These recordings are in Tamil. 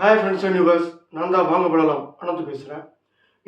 ஹாய் ஃப்ரெண்ட்ஸ் அண்ட் யூவர்ஸ், நான் தான் வாங்க படலாம் அனந்து பேசுகிறேன்.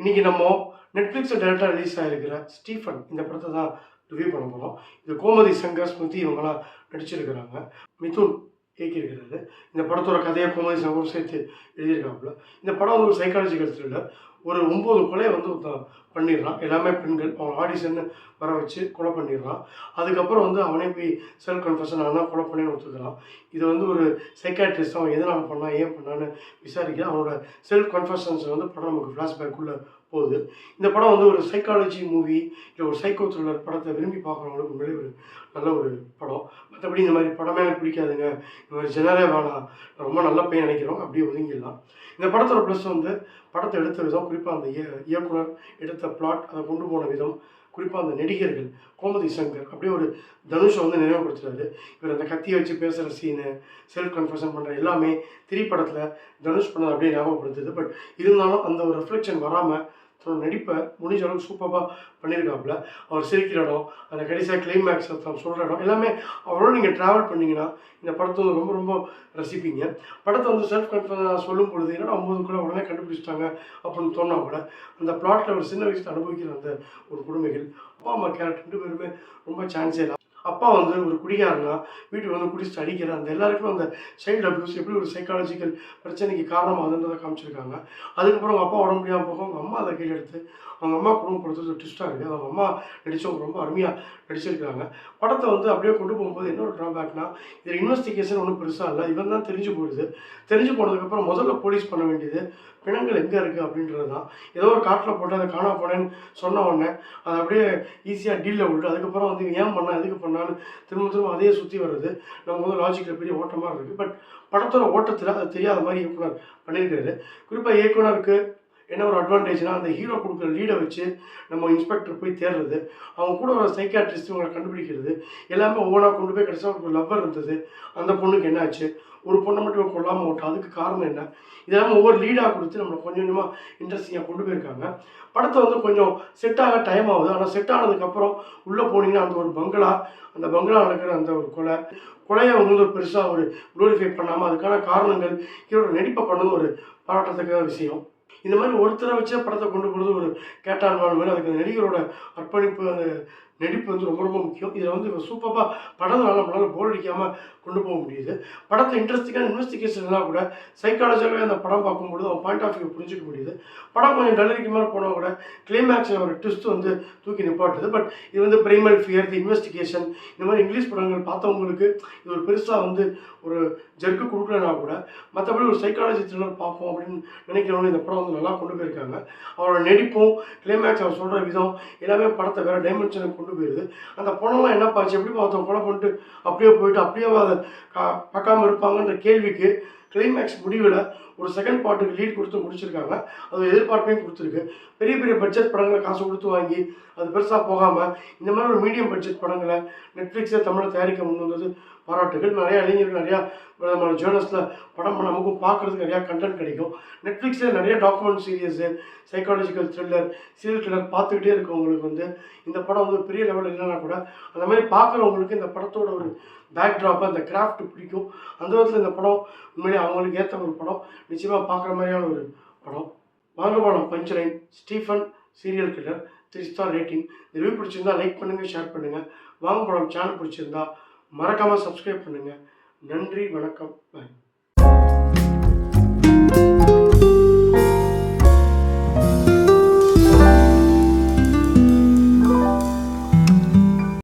இன்றைக்கி நம்ம நெட்ஃப்ளிக்ஸில் டேரெக்டாக ரிலீஸ் ஆகிருக்கிற ஸ்டீஃபன் இந்த படத்தை தான் ரிவ்யூ பண்ண போகிறோம். இது கோமதி சங்கர், ஸ்மிருதி இவங்களாம் நடிச்சிருக்கிறாங்க. மிதுன் இயக்கியிருக்கிறாரு. இந்த படத்தோட கதையை கோமதி சங்கரும் சேர்த்து எழுதியிருக்காப்புல. இந்த படம் வந்து ஒரு சைக்காலஜிக்கல் த்ரில்லர். ஒரு 9 கொலையை வந்து பண்ணிடுறான். எல்லாமே பெண்கள். அவன் ஆடிஷன்னு வர வச்சு கொலை பண்ணிடுறான். அதுக்கப்புறம் வந்து அவனே போய் செல்ஃப் கன்ஃபெஷன் நான் தான் கொலை பண்ணேன்னு ஒத்துக்கிறான். இது வந்து ஒரு சைக்காட்ரிஸ்ட் அவன் எதனால் பண்ணான், ஏன் பண்ணான்னு விசாரிக்கிறான். அவனோட செல்ஃப் கன்ஃபெஷன்ஸை வந்து படம் நமக்கு ஃப்ளாஷ்பேக்குள்ளே போகுது. இந்த படம் வந்து ஒரு சைக்காலஜி மூவி, இல்லை ஒரு சைக்கோ த்ரில்லர் படத்தை விரும்பி பார்க்குறவங்களுக்கு உண்மையிலே ஒரு நல்ல ஒரு படம். மற்றபடி இந்த மாதிரி படமே எனக்கு பிடிக்காதுங்க, இந்த மாதிரி ஜெனரே வேணாம், ரொம்ப நல்ல பையன் நினைக்கிறோம், அப்படியே ஒதுங்கிடலாம். இந்த படத்தோட ப்ளஸ் வந்து படத்தை எடுத்த விதம், குறிப்பாக அந்த இயக்குனர் எடுத்த பிளாட், அதை கொண்டு போன விதம், குறிப்பாக அந்த நடிகர்கள். கோமதி சங்கர் அப்படியே ஒரு தனுஷை வந்து நினைவுபடுத்துறாரு. இவர் அந்த கத்தியை வச்சு பேசுகிற சீனு, செல்ஃப் கன்ஃபெஷன் பண்ணுற எல்லாமே திரைப்படத்தில் தனுஷ் பண்ணது அப்படியே ஞாபகப்படுத்துது. பட் இருந்தாலும் அந்த ஒரு ரெஃப்ளெக்ஷன் வராமல் தன்னோட நடிப்பை முடிஞ்ச அளவுக்கு சூப்பராக பண்ணியிருக்காப்புல. அவர் சிரிக்கிற இடம், அந்த கடைசியாக கிளைமேக்ஸ் தான் சொல்கிற இடம் எல்லாமே அவரோட நீங்கள் ட்ராவல் பண்ணிங்கன்னா இந்த படத்தை வந்து ரொம்ப ரொம்ப ரசிப்பீங்க. படத்தை வந்து செல்ஃப் கன்ஃபெஷன் சொல்லும் பொழுது என்னடா 9 உடனே கண்டுபிடிச்சிட்டாங்க அப்படின்னு தோணா கூட, அந்த பிளாட்டில் ஒரு சின்ன வயசில் அனுபவிக்கிற அந்த ஒரு கொடுமைகள், அப்பா அம்மா கேரக்டர் 2 பேருமே ரொம்ப சான்ஸே இல்லை. அப்பா வந்து ஒரு குடிகாரனா வீட்டுக்கு வந்து குடிச்சிட்டு அடிக்கிற அந்த எல்லாருக்குமே அந்த சைல்டு அப்யூஸ் எப்படி ஒரு சைக்காலஜிக்கல் பிரச்சனைக்கு காரணமாகுதுன்றதை காமிச்சிருக்காங்க. அதுக்கப்புறம் அவங்க அப்பா உடம்பு முடியாமல் போக அவங்க அம்மா அதை கையில் எடுத்து அவங்க அம்மா குடும்பம் கொடுத்தது ஒரு ட்விஸ்ட்டாக இருக்குது. அவங்க அம்மா நடித்தவங்க ரொம்ப அருமையாக நடிச்சிருக்காங்க. படத்தை வந்து அப்படியே கொண்டு போகும்போது என்ன ஒரு ட்ராபேக்னா, இதில் இன்வெஸ்டிகேஷன் ஒன்றும் பெருசாக இல்லை. இவன் தான் தெரிஞ்சு போயிடுது. தெரிஞ்சு போனதுக்கப்புறம் முதல்ல போலீஸ் பண்ண வேண்டியது பிணங்கள் எங்கே இருக்குது அப்படின்றது தான். ஏதோ ஒரு காட்டில் போட்டு அதை காணா போனேன்னு சொன்ன உடனே அதை அப்படியே ஈஸியாக டீலில் விட்டு அதுக்கப்புறம் வந்து ஏன் பண்ணால் எதுக்கு பண்ணான்னு திரும்ப அதையே சுற்றி வருது. நம்ம வந்து லாஜிக்கில் பெரிய ஓட்டமாக இருக்குது. பட் படத்தோட ஓட்டத்தில் அது தெரியாத மாதிரி இயக்குனர் பண்ணியிருக்காரு. குறிப்பாக இயக்குனருக்கு என்ன ஒரு அட்வான்டேஜ்னால், அந்த ஹீரோ கொடுக்குற லீடை வச்சு நம்ம இன்ஸ்பெக்டர் போய் தேடுறது, அவங்க கூட ஒரு சைக்காட்ரிஸ்ட் இவங்களை கண்டுபிடிக்கிறது எல்லாமே ஒவ்வொன்றா கொண்டு போய் கடைசியாக ஒரு லவ்வர் இருந்தது, அந்த பொண்ணுக்கு என்ன ஆச்சு, ஒரு பொண்ணை மட்டும் கொல்லாமல் விட்டோம், அதுக்கு காரணம் என்ன, இதெல்லாம் ஒவ்வொரு லீடாக கொடுத்து நம்மளை கொஞ்சம் கொஞ்சமாக இன்ட்ரெஸ்டிங்காக கொண்டு போயிருக்காங்க. படத்தை வந்து கொஞ்சம் செட் ஆக டைம் ஆகுது. ஆனால் செட் ஆனதுக்கப்புறம் உள்ளே போனீங்கன்னா அந்த ஒரு பங்களா, அந்த பங்களா நடக்கிற அந்த ஒரு கொலையை வந்து ஒரு பெருசாக ஒரு க்ளோரிஃபை பண்ணாமல் அதுக்கான காரணங்கள் ஹீரோட நடிப்பை பண்ணது ஒரு பாராட்டத்தக்க விஷயம். இந்த மாதிரி ஒருத்தரை வச்சே படத்தை கொண்டு போகிறது ஒரு கேட்டால் மாதிரி அதுக்கு அந்த நடிகரோட அர்ப்பணிப்பு, அந்த நடிப்பு வந்து ரொம்ப ரொம்ப முக்கியம். இதில் வந்து சூப்பராக படத்தினால நம்மளால் போர் அடிக்காமல் கொண்டு போக முடியுது. படத்தை இன்ட்ரெஸ்டிங்கான இன்வெஸ்டிகேஷன்லாம் கூட சைக்காலஜிக்கலாக அந்த படம் பார்க்கும்பொழுது அவன் பாயிண்ட் ஆஃப் வியூ புரிஞ்சிக்க முடியுது. படம் கொஞ்சம் டல்லரிக்கு மேலே போனால் கூட கிளைமேக்ஸில் ஒரு ட்விஸ்ட் வந்து தூக்கி நிப்பாட்டுது. பட் இது வந்து பிரைமல் ஃபியர், தி இன்வெஸ்டிகேஷன், இந்த மாதிரி இங்கிலீஷ் படங்கள் பார்த்தவங்களுக்கு இது ஒரு பெருசாக வந்து ஒரு ஜெர்க்கு கொடுக்கலனா கூட மற்றபடி ஒரு சைக்காலஜி த்ரில்லர் பார்ப்போம் அப்படின்னு நினைக்கிறவங்க இந்த படம் வந்து நல்லா கொண்டு போயிருக்காங்க. அவரோட நடிப்பும் கிளைமேக்ஸ் அவர் சொல்கிற விதம் எல்லாமே படத்தை வேறு டைமென்ஷனுக்கு கொண்டு போயிடுது. அந்த படம்லாம் என்ன பாச்சு, எப்படி பார்த்தோம், கொலை பண்ணிட்டு அப்படியே போயிட்டு அப்படியே அதை பார்க்காம இருப்பாங்கன்ற கேள்விக்கு கிளைமேக்ஸ் முடிவில் ஒரு செகண்ட் பார்ட்டுக்கு லீட் கொடுத்து முடிச்சிருக்காங்க. அது எதிர்பார்ப்பையும் கொடுத்துருக்கு. பெரிய பெரிய பட்ஜெட் படங்களை காசு கொடுத்து வாங்கி அது பெருசாக போகாமல் இந்த மாதிரி ஒரு மீடியம் பட்ஜெட் படங்களை நெட்ஃப்ளிக்ஸை தமிழை தயாரிக்க முன் வந்தது பாராட்டுகள். நிறையா இளைஞர்கள் நிறையா விதமான ஜேர்னல்ஸில் படம் நமக்கும் பார்க்குறதுக்கு நிறையா கண்டென்ட் கிடைக்கும். நெட்ஃப்ளிக்ஸில் நிறைய document series, psychological thriller, serial thriller பார்த்துக்கிட்டே இருக்கவங்களுக்கு வந்து இந்த படம் வந்து பெரிய லெவலில் இல்லைன்னா கூட அந்த மாதிரி பார்க்குறவங்களுக்கு இந்த படத்தோட ஒரு பேக்ட்ராப்பை, அந்த கிராஃப்ட் பிடிக்கும். அந்த விதத்தில் இந்த படம் உண்மையிலே அவங்களுக்கு ஏற்ற ஒரு படம், நிச்சயமாக பார்க்குற மாதிரியான ஒரு படம். வாங்க படம் punchline Stephen serial killer 3 star rating. இந்த ரிவ்யூ பிடிச்சிருந்தா லைக் பண்ணுங்கள், ஷேர் பண்ணுங்கள். வாங்க படம் சேனல் பிடிச்சிருந்தா மறக்காமல் சப்ஸ்கிரைப் பண்ணுங்கள். நன்றி, வணக்கம், பாய்.